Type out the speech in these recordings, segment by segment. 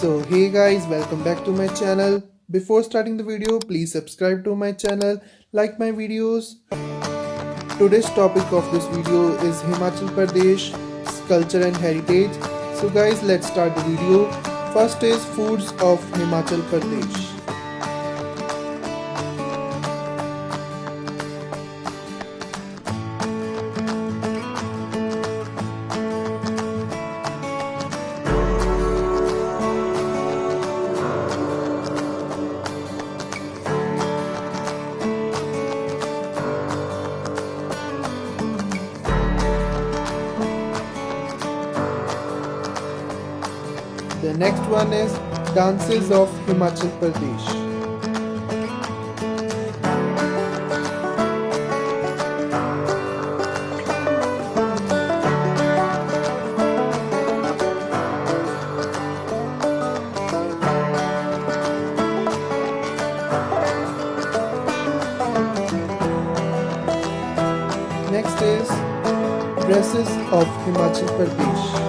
So hey guys, welcome back to my channel. Before starting the video, please subscribe to my channel, like my videos. Today's topic of this video is Himachal Pradesh, culture and heritage. So guys, let's start the video. First is foods of Himachal Pradesh. The next one is dances of Himachal Pradesh. Next is dresses of Himachal Pradesh.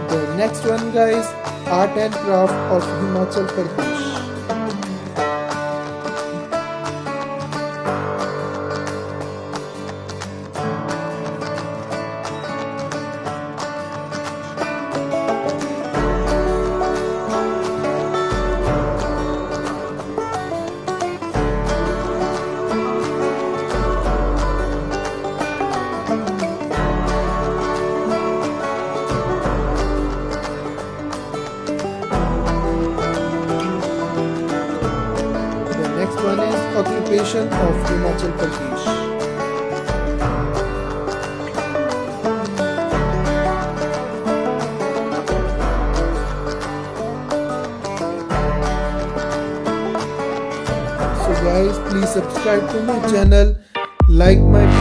The next one guys, art and craft of Himachal Pradesh. Next one is occupation of Himachal Pradesh. So guys, please subscribe to my channel, like my video.